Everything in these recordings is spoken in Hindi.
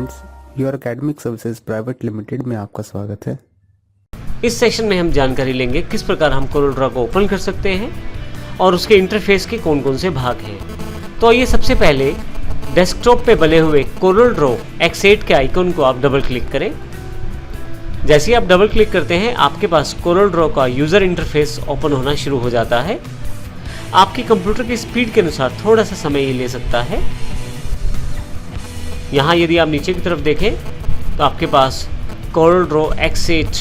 Students, your academic services private limited में आपका स्वागत है। इस सेशन में हम जानकारी लेंगे किस प्रकार हम कोरल ड्रॉ को ओपन कर सकते हैं और उसके इंटरफेस के कौन कौन से भाग हैं। तो आइए सबसे पहले डेस्कटॉप पे बने हुए कोरल ड्रॉ X8 के आइकन को आप डबल क्लिक करें। जैसे ही आप डबल क्लिक करते हैं आपके पास कोरल ड्रॉ का यूज़र इंटरफेस ओपन होना शुरू हो जाता है। आपकी कंप्यूटर की स्पीड के अनुसार थोड़ा सा समय ये ले सकता है। यहाँ यदि आप नीचे की तरफ देखें तो आपके पास कोरल ड्रॉ X8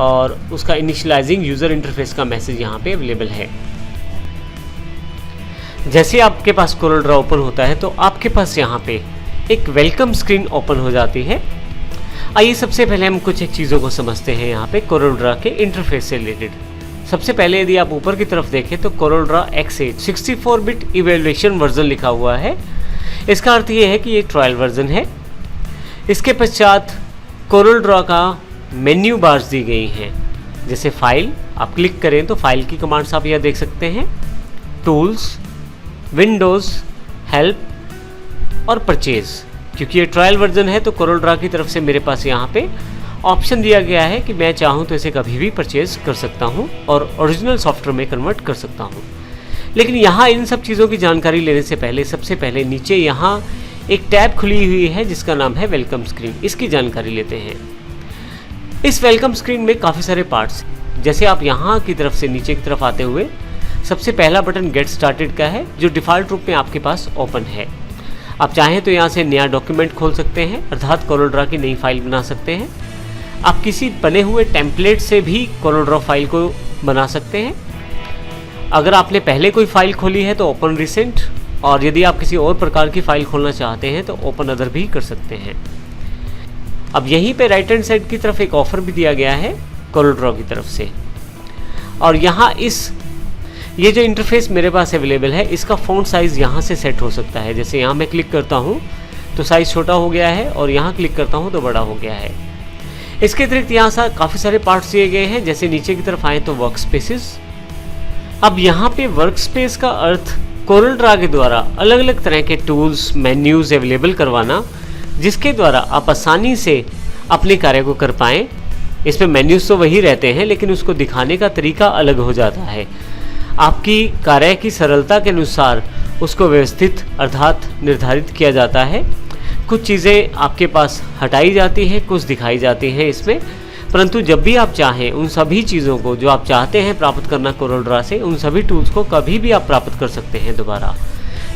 और उसका इनिशियलाइजिंग यूज़र इंटरफेस का मैसेज यहाँ पे अवेलेबल है। जैसे आपके पास कोरल ड्रॉ ओपन होता है तो आपके पास यहाँ पे एक वेलकम स्क्रीन ओपन हो जाती है। आइए सबसे पहले हम कुछ एक चीज़ों को समझते हैं यहाँ पे कोरल ड्रॉ के इंटरफेस से रिलेटेड। सबसे पहले यदि आप ऊपर की तरफ देखें तो Corel Draw X8 64 bit evaluation version लिखा हुआ है। इसका अर्थ ये है कि ये ट्रायल वर्जन है। इसके पश्चात कोरल ड्रॉ का मेन्यू बार्स दी गई हैं। जैसे फाइल आप क्लिक करें तो फाइल की कमांड्स आप यह देख सकते हैं, टूल्स, विंडोज़, हेल्प और परचेज़। क्योंकि ये ट्रायल वर्जन है तो कोरल ड्रॉ की तरफ से मेरे पास यहाँ पे ऑप्शन दिया गया है कि मैं चाहूँ तो इसे कभी भी परचेज़ कर सकता हूँ और ओरिजिनल सॉफ्टवेयर में कन्वर्ट कर सकता हूँ। लेकिन यहाँ इन सब चीज़ों की जानकारी लेने से पहले सबसे पहले नीचे यहाँ एक टैब खुली हुई है जिसका नाम है वेलकम स्क्रीन। इसकी जानकारी लेते हैं। इस वेलकम स्क्रीन में काफ़ी सारे पार्ट्स, जैसे आप यहाँ की तरफ से नीचे की तरफ आते हुए सबसे पहला बटन गेट स्टार्टेड का है जो डिफ़ॉल्ट रूप में आपके पास ओपन है। आप चाहें तो यहाँ से नया डॉक्यूमेंट खोल सकते हैं, अर्थात कोरल ड्रॉ की नई फाइल बना सकते हैं। आप किसी बने हुए टेम्पलेट से भी कोरल ड्रॉ फाइल को बना सकते हैं। अगर आपने पहले कोई फाइल खोली है तो ओपन रिसेंट, और यदि आप किसी और प्रकार की फाइल खोलना चाहते हैं तो ओपन अदर भी कर सकते हैं। अब यहीं पे राइट हैंड साइड की तरफ एक ऑफर भी दिया गया है कोरल ड्रॉ की तरफ से, और यहाँ ये जो इंटरफेस मेरे पास अवेलेबल है इसका फ़ॉन्ट साइज़ यहाँ से सेट हो सकता है। जैसे यहाँ मैं क्लिक करता हूँ तो साइज़ छोटा हो गया है और यहाँ क्लिक करता हूँ तो बड़ा हो गया है। इसके अतिरिक्त यहाँ से काफ़ी सारे पार्ट्स दिए गए हैं। जैसे नीचे की तरफ आए तो वर्क स्पेसिस। अब यहाँ पे वर्क स्पेस का अर्थ कोरल ड्रॉ के द्वारा अलग अलग तरह के टूल्स, मेन्यूज़ अवेलेबल करवाना, जिसके द्वारा आप आसानी से अपने कार्य को कर पाएँ। इसमें मेन्यूज़ तो वही रहते हैं लेकिन उसको दिखाने का तरीका अलग हो जाता है। आपकी कार्य की सरलता के अनुसार उसको व्यवस्थित अर्थात निर्धारित किया जाता है। कुछ चीज़ें आपके पास हटाई जाती हैं, कुछ दिखाई जाती हैं इसमें, परंतु जब भी आप चाहें उन सभी चीज़ों को जो आप चाहते हैं प्राप्त करना कोरल ड्रॉ से, उन सभी टूल्स को कभी भी आप प्राप्त कर सकते हैं दोबारा।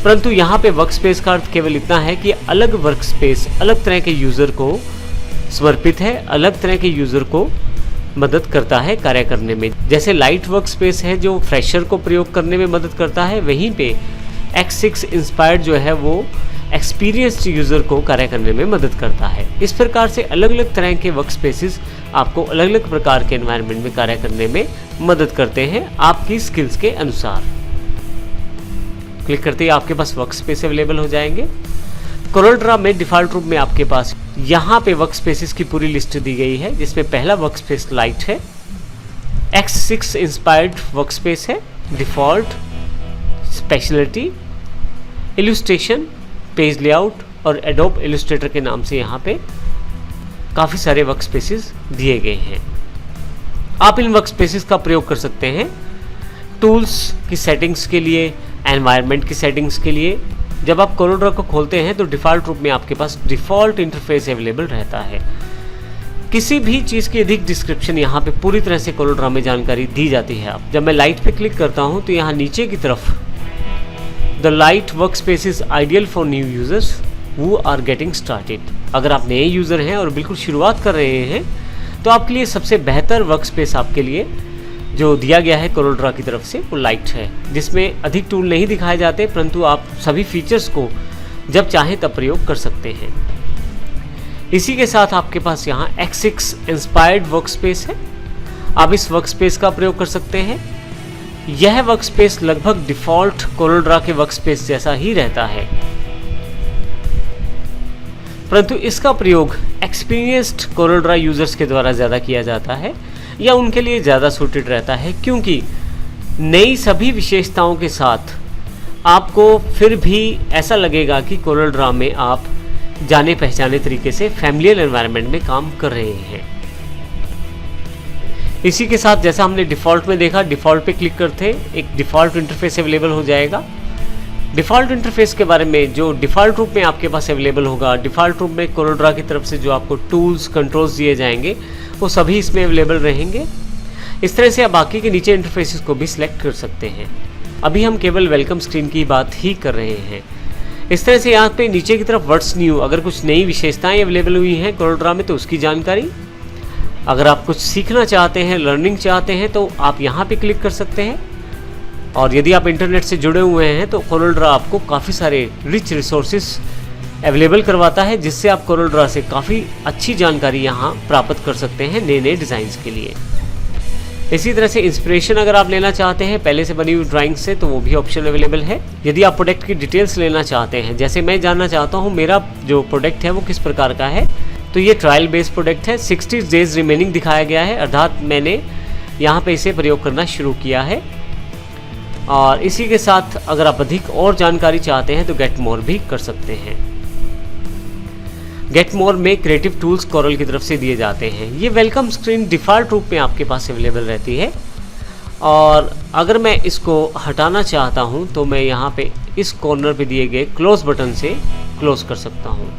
परंतु यहाँ पे वर्क स्पेस का अर्थ केवल इतना है कि अलग वर्क स्पेस अलग तरह के यूज़र को समर्पित है, अलग तरह के यूज़र को मदद करता है कार्य करने में। जैसे लाइट वर्क स्पेस है जो फ्रेशर को प्रयोग करने में मदद करता है, वहीं पे X6 इंस्पायर्ड जो है वो एक्सपीरियंस्ड यूज़र को कार्य करने में मदद करता है। इस प्रकार से अलग अलग तरह के वर्क स्पेसिस आपको अलग अलग प्रकार के एनवायरनमेंट में कार्य करने में मदद करते हैं आपकी स्किल्स के अनुसार। क्लिक करते ही आपके पास वर्क स्पेस अवेलेबल हो जाएंगे। कोरल ड्रॉ में डिफ़ॉल्ट रूप में आपके पास यहाँ पे वर्क स्पेसिस की पूरी लिस्ट दी गई है, जिसमें पहला वर्क स्पेस लाइट है, X6 इंस्पायर्ड वर्क स्पेस है, default, speciality, illustration, page layout और एडोब इलस्ट्रेटर के नाम से यहाँ पे काफ़ी सारे वर्क स्पेसिस दिए गए हैं। आप इन वर्क स्पेसिस का प्रयोग कर सकते हैं टूल्स की सेटिंग्स के लिए, एनवायरनमेंट की सेटिंग्स के लिए। जब आप कोरल ड्रॉ को खोलते हैं तो डिफ़ॉल्ट रूप में आपके पास डिफ़ॉल्ट इंटरफेस अवेलेबल रहता है। किसी भी चीज़ की अधिक डिस्क्रिप्शन यहाँ पे पूरी तरह से कोरल ड्रॉ में जानकारी दी जाती है। जब मैं लाइट पे क्लिक करता हूँ तो यहाँ नीचे की तरफ the light workspace is ideal for new users who are getting started. अगर आप नए यूज़र हैं और बिल्कुल शुरुआत कर रहे हैं तो आपके लिए सबसे बेहतर वर्क स्पेस आपके लिए जो दिया गया है कोरल ड्रॉ की तरफ से वो लाइट है, जिसमें अधिक टूल नहीं दिखाए जाते, परंतु आप सभी फीचर्स को जब चाहें तब प्रयोग कर सकते हैं। इसी के साथ आपके पास यहाँ X6 इंस्पायर्ड वर्क स्पेस है। आप इस वर्क स्पेस का प्रयोग कर सकते हैं। यह वर्क स्पेस लगभग डिफ़ॉल्ट कोरल ड्रॉ के वर्क स्पेस जैसा ही रहता है, परंतु इसका प्रयोग एक्सपीरियंस्ड कोरल ड्रॉ यूज़र्स के द्वारा ज़्यादा किया जाता है या उनके लिए ज़्यादा सूटेड रहता है, क्योंकि नई सभी विशेषताओं के साथ आपको फिर भी ऐसा लगेगा कि कोरल ड्रॉ में आप जाने पहचाने तरीके से फैमिलियर एनवायरनमेंट में काम कर रहे हैं। इसी के साथ जैसा हमने डिफ़ॉल्ट में देखा, डिफ़ॉल्ट पे क्लिक करते एक डिफ़ॉल्ट इंटरफेस अवेलेबल हो जाएगा। डिफ़ॉल्ट इंटरफेस के बारे में जो डिफ़ॉल्ट रूप में आपके पास अवेलेबल होगा, डिफ़ॉल्ट रूप में कोरोड्रा की तरफ से जो आपको टूल्स कंट्रोल्स दिए जाएंगे वो सभी इसमें अवेलेबल रहेंगे। इस तरह से आप बाकी के नीचे इंटरफेसेस को भी सिलेक्ट कर सकते हैं। अभी हम केवल वेलकम स्क्रीन की बात ही कर रहे हैं। इस तरह से यहाँ पे नीचे की तरफ व्हाट्स न्यू, अगर कुछ नई विशेषताएं अवेलेबल हुई हैं कोरोड्रा में तो उसकी जानकारी, अगर आप कुछ सीखना चाहते हैं, लर्निंग चाहते हैं तो आप यहाँ पे क्लिक कर सकते हैं। और यदि आप इंटरनेट से जुड़े हुए हैं तो कोरोड्रा आपको काफ़ी सारे रिच रिसोर्सेज अवेलेबल करवाता है, जिससे आप कोरोड्रा से काफ़ी अच्छी जानकारी यहाँ प्राप्त कर सकते हैं नए नए डिज़ाइंस के लिए। इसी तरह से इंस्पिरेशन अगर आप लेना चाहते हैं पहले से बनी हुई ड्राइंग से तो वो भी ऑप्शन अवेलेबल है। यदि आप प्रोडक्ट की डिटेल्स लेना चाहते हैं, जैसे मैं जानना चाहता हूँ मेरा जो प्रोडक्ट है वो किस प्रकार का है, तो ये ट्रायल बेस्ड प्रोडक्ट है, 60 डेज रिमेनिंग दिखाया गया है, अर्थात मैंने यहाँ पे इसे प्रयोग करना शुरू किया है। और इसी के साथ अगर आप अधिक और जानकारी चाहते हैं तो गेट मोर भी कर सकते हैं। गेट मोर में क्रिएटिव टूल्स कोरल की तरफ से दिए जाते हैं। ये वेलकम स्क्रीन डिफ़ॉल्ट रूप में आपके पास अवेलेबल रहती है, और अगर मैं इसको हटाना चाहता हूँ तो मैं यहाँ पे इस कॉर्नर पे दिए गए क्लोज बटन से क्लोज कर सकता हूँ।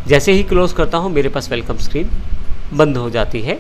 जैसे ही क्लोज करता हूँ मेरे पास वेलकम स्क्रीन बंद हो जाती है।